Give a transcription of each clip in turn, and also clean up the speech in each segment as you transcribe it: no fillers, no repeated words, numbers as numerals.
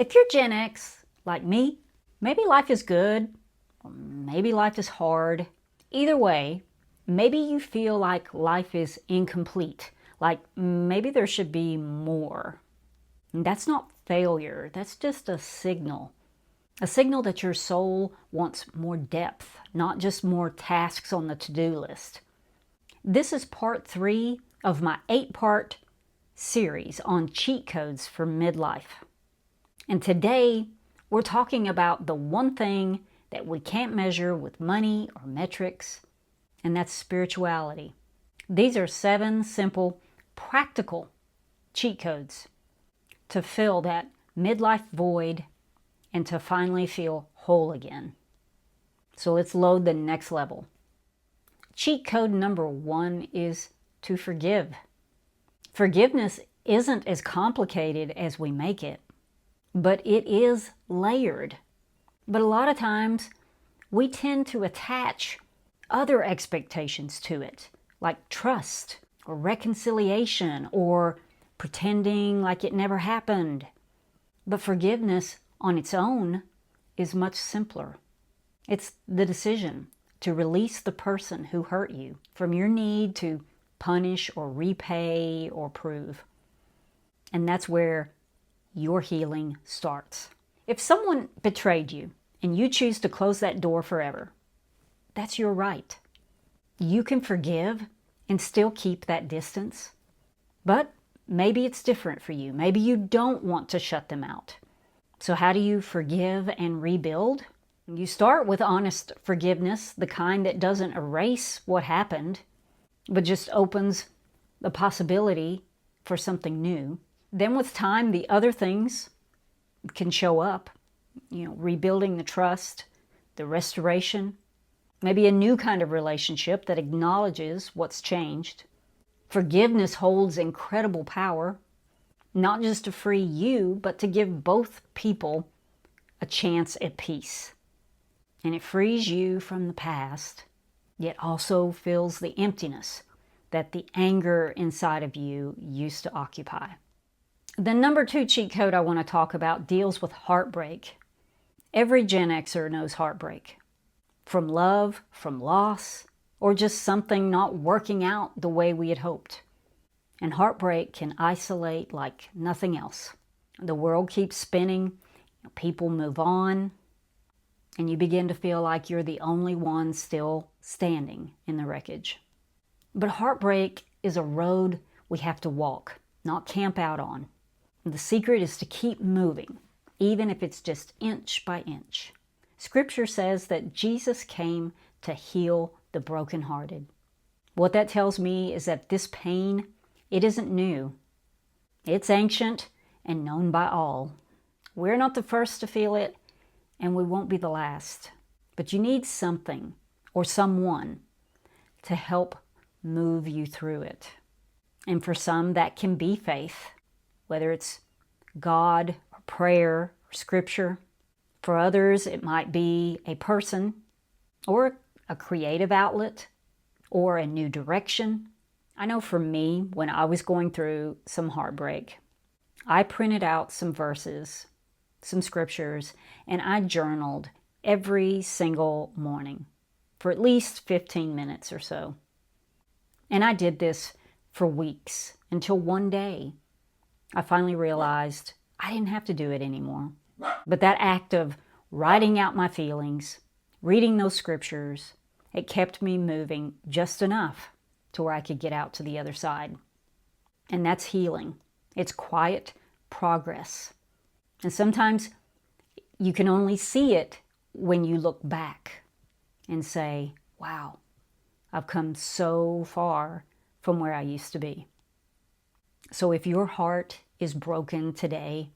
If you're Gen X, like me, maybe life is good, or maybe life is hard. Either way, maybe you feel like life is incomplete, like maybe there should be more. And that's not failure, that's just a signal. A signal that your soul wants more depth, not just more tasks on the to-do list. This is part 3 of my 8-part series on cheat codes for midlife. And today, we're talking about the one thing that we can't measure with money or metrics, and that's spirituality. These are 7 simple, practical cheat codes to fill that midlife void and to finally feel whole again. So let's load the next level. Cheat code number 1 is to forgive. Forgiveness isn't as complicated as we make it, but it is layered. But a lot of times we tend to attach other expectations to it, like trust or reconciliation or pretending like it never happened. But forgiveness on its own is much simpler. It's the decision to release the person who hurt you from your need to punish or repay or prove. And that's where your healing starts. If someone betrayed you and you choose to close that door forever, that's your right. You can forgive and still keep that distance. But maybe it's different for you. Maybe you don't want to shut them out. So how do you forgive and rebuild? You start with honest forgiveness, the kind that doesn't erase what happened, but just opens the possibility for something new. Then with time, the other things can show up, rebuilding the trust, the restoration, maybe a new kind of relationship that acknowledges what's changed. Forgiveness holds incredible power, not just to free you, but to give both people a chance at peace. And it frees you from the past, yet also fills the emptiness that the anger inside of you used to occupy. The number 2 cheat code I want to talk about deals with heartbreak. Every Gen Xer knows heartbreak. From love, from loss, or just something not working out the way we had hoped. And heartbreak can isolate like nothing else. The world keeps spinning, people move on, and you begin to feel like you're the only one still standing in the wreckage. But heartbreak is a road we have to walk, not camp out on. The secret is to keep moving, even if it's just inch by inch. Scripture says that Jesus came to heal the brokenhearted. What that tells me is that this pain, it isn't new. It's ancient and known by all. We're not the first to feel it, and we won't be the last. But you need something or someone to help move you through it. And for some, that can be faith, whether it's God or prayer or scripture. For others, it might be a person or a creative outlet or a new direction. I know for me, when I was going through some heartbreak, I printed out some verses, some scriptures, and I journaled every single morning for at least 15 minutes or so. And I did this for weeks until one day I finally realized I didn't have to do it anymore. But that act of writing out my feelings, reading those scriptures, it kept me moving just enough to where I could get out to the other side. And that's healing. It's quiet progress. And sometimes you can only see it when you look back and say, wow, I've come so far from where I used to be. So if your heart is broken today,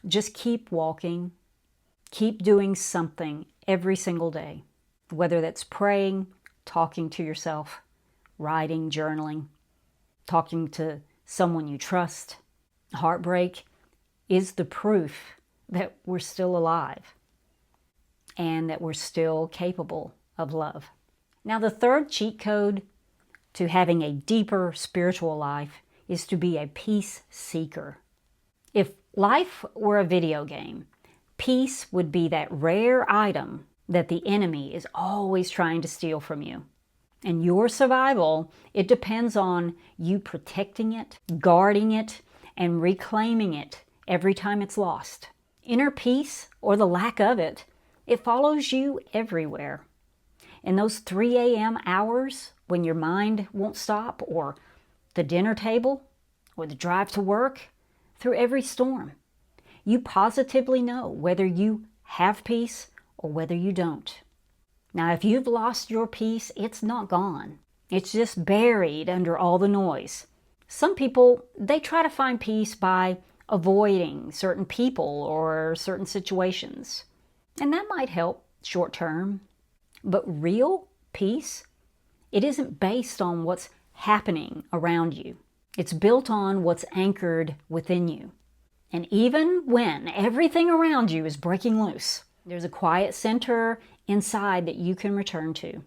just keep walking. Keep doing something every single day, whether that's praying, talking to yourself, writing, journaling, talking to someone you trust. Heartbreak is the proof that we're still alive and that we're still capable of love. Now, the third cheat code to having a deeper spiritual life is to be a peace seeker. If Life were a video game. Peace would be that rare item that the enemy is always trying to steal from you. And your survival, it depends on you protecting it, guarding it, and reclaiming it every time it's lost. Inner peace, or the lack of it, it follows you everywhere. In those 3 a.m. hours when your mind won't stop, or the dinner table, or the drive to work, through every storm, you positively know whether you have peace or whether you don't. Now, if you've lost your peace, it's not gone. It's just buried under all the noise. Some people, they try to find peace by avoiding certain people or certain situations. And that might help short term. But real peace, it isn't based on what's happening around you. It's built on what's anchored within you. And even when everything around you is breaking loose, there's a quiet center inside that you can return to.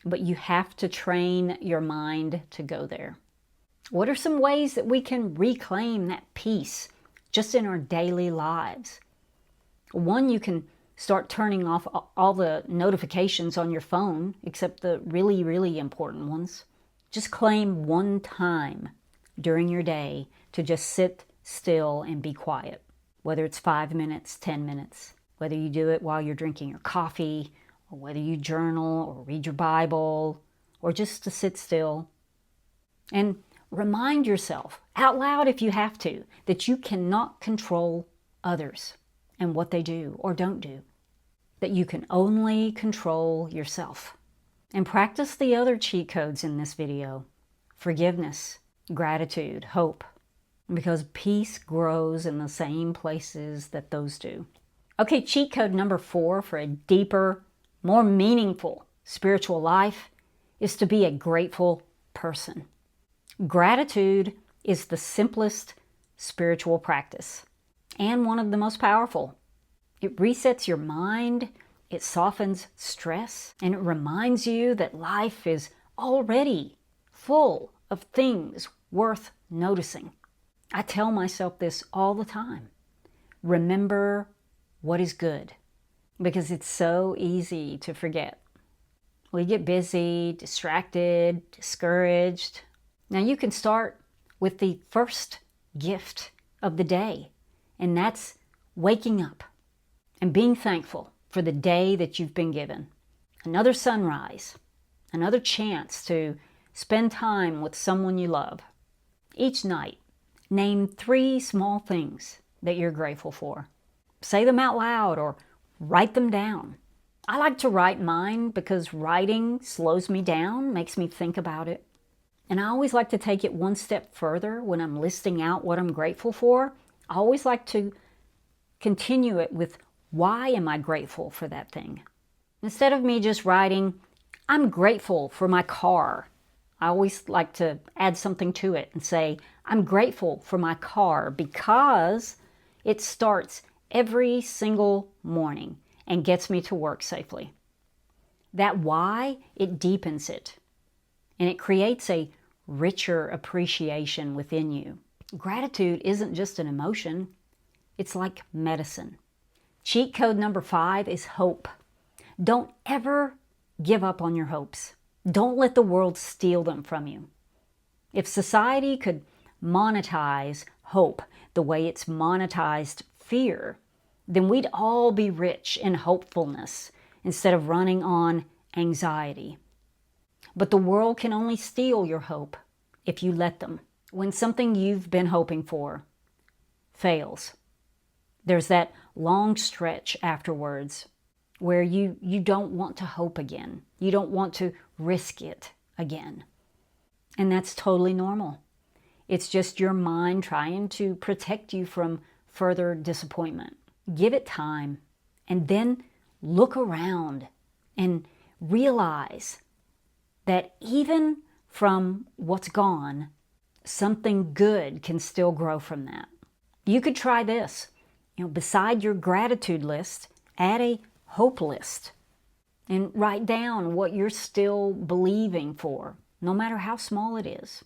But you have to train your mind to go there. What are some ways that we can reclaim that peace just in our daily lives? One, you can start turning off all the notifications on your phone, except the really, really important ones. Just claim one time during your day to just sit still and be quiet. Whether it's 5 minutes, 10 minutes, whether you do it while you're drinking your coffee, or whether you journal or read your Bible, or just to sit still. And remind yourself, out loud if you have to, that you cannot control others and what they do or don't do. That you can only control yourself. And practice the other cheat codes in this video. Forgiveness, gratitude, hope. Because peace grows in the same places that those do. Okay, cheat code number 4 for a deeper, more meaningful spiritual life is to be a grateful person. Gratitude is the simplest spiritual practice and one of the most powerful. It resets your mind, it softens stress, and it reminds you that life is already full of things worth noticing. I tell myself this all the time. Remember what is good, because it's so easy to forget. We get busy, distracted, discouraged. Now you can start with the first gift of the day, and that's waking up and being thankful for the day that you've been given. Another sunrise, another chance to spend time with someone you love. Each night, name 3 small things that you're grateful for. Say them out loud or write them down. I like to write mine because writing slows me down, makes me think about it. And I always like to take it one step further when I'm listing out what I'm grateful for. I always like to continue it with, why am I grateful for that thing? Instead of me just writing, I'm grateful for my car. I always like to add something to it and say, I'm grateful for my car because it starts every single morning and gets me to work safely. That why, it deepens it. And it creates a richer appreciation within you. Gratitude isn't just an emotion, it's like medicine. Cheat code number 5 is hope. Don't ever give up on your hopes. Don't let the world steal them from you. If society could monetize hope the way it's monetized fear, then we'd all be rich in hopefulness instead of running on anxiety. But the world can only steal your hope if you let them. When something you've been hoping for fails, there's that long stretch afterwards where you don't want to hope again. You don't want to risk it again. And that's totally normal. It's just your mind trying to protect you from further disappointment. Give it time and then look around and realize that even from what's gone, something good can still grow from that. You could try this. Beside your gratitude list, add a hope list and write down what you're still believing for, no matter how small it is.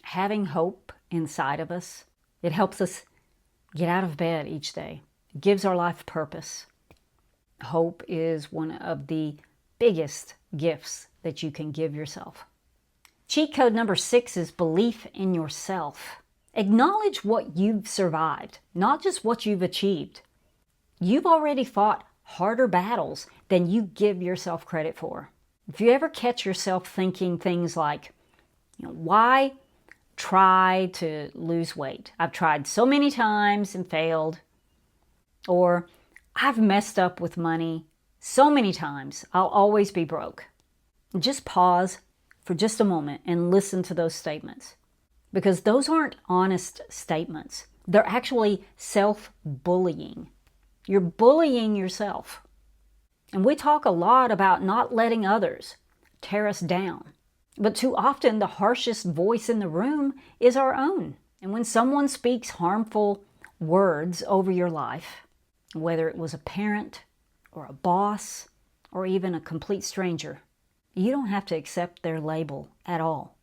Having hope inside of us, it helps us get out of bed each day. It gives our life purpose. Hope is one of the biggest gifts that you can give yourself. Cheat code number 6 is belief in yourself. Acknowledge what you've survived, not just what you've achieved. You've already fought harder battles than you give yourself credit for. If you ever catch yourself thinking things like, why try to lose weight? I've tried so many times and failed. Or, I've messed up with money so many times, I'll always be broke. Just pause for just a moment and listen to those statements. Because those aren't honest statements. They're actually self-bullying. You're bullying yourself. And we talk a lot about not letting others tear us down. But too often, the harshest voice in the room is our own. And when someone speaks harmful words over your life, whether it was a parent or a boss or even a complete stranger, you don't have to accept their label at all.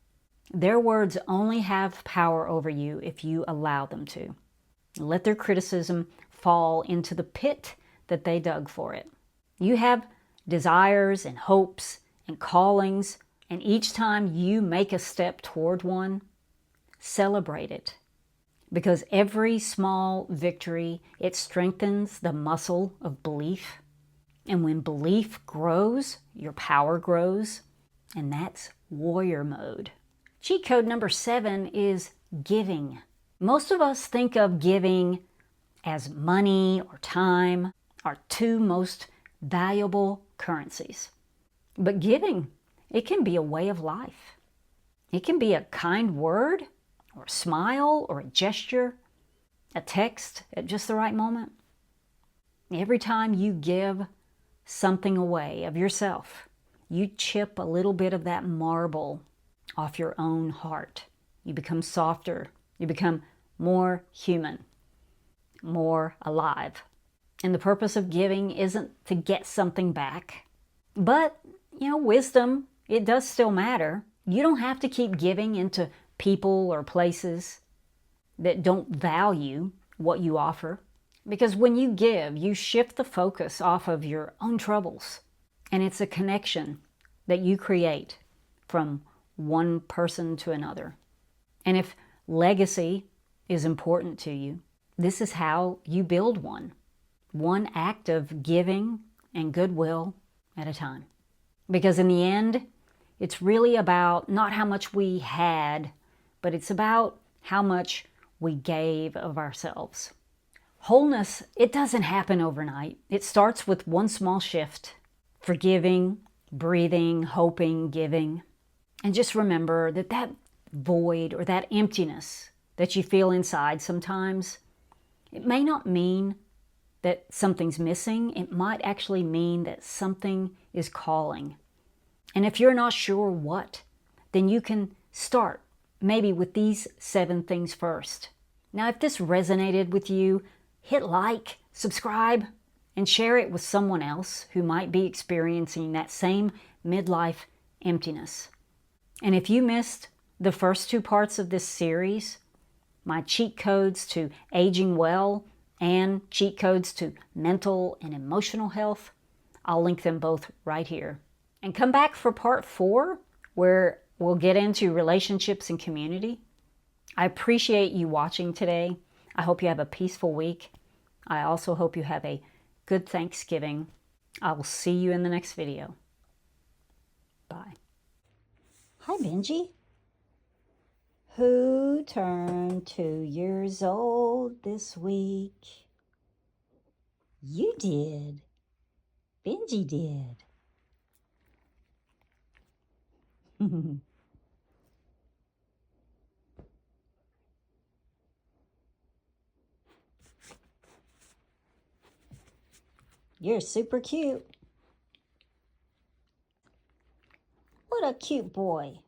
Their words only have power over you if you allow them to. Let their criticism fall into the pit that they dug for it. You have desires and hopes and callings, and each time you make a step toward one, celebrate it. Because every small victory, it strengthens the muscle of belief. And when belief grows, your power grows, and that's warrior mode. Cheat code number 7 is giving. Most of us think of giving as money or time, our two most valuable currencies. But giving, it can be a way of life. It can be a kind word, or a smile, or a gesture, a text at just the right moment. Every time you give something away of yourself, you chip a little bit of that marble off your own heart. You become softer. You become more human, more alive. And the purpose of giving isn't to get something back. But, wisdom, it does still matter. You don't have to keep giving into people or places that don't value what you offer. Because when you give, you shift the focus off of your own troubles. And it's a connection that you create from one person to another. And if legacy is important to you, this is how you build one. One act of giving and goodwill at a time. Because in the end, it's really about not how much we had, but it's about how much we gave of ourselves. Wholeness, it doesn't happen overnight. It starts with one small shift. Forgiving, breathing, hoping, giving. And just remember that void or that emptiness that you feel inside sometimes, it may not mean that something's missing. It might actually mean that something is calling. And if you're not sure what, then you can start maybe with these 7 things first. Now, if this resonated with you, hit like, subscribe, and share it with someone else who might be experiencing that same midlife emptiness. And if you missed the first 2 parts of this series, my cheat codes to aging well and cheat codes to mental and emotional health, I'll link them both right here. And come back for part 4, where we'll get into relationships and community. I appreciate you watching today. I hope you have a peaceful week. I also hope you have a good Thanksgiving. I will see you in the next video. Bye. Hi, Benji. Who turned 2 years old this week? You did. Benji did. You're super cute. What a cute boy.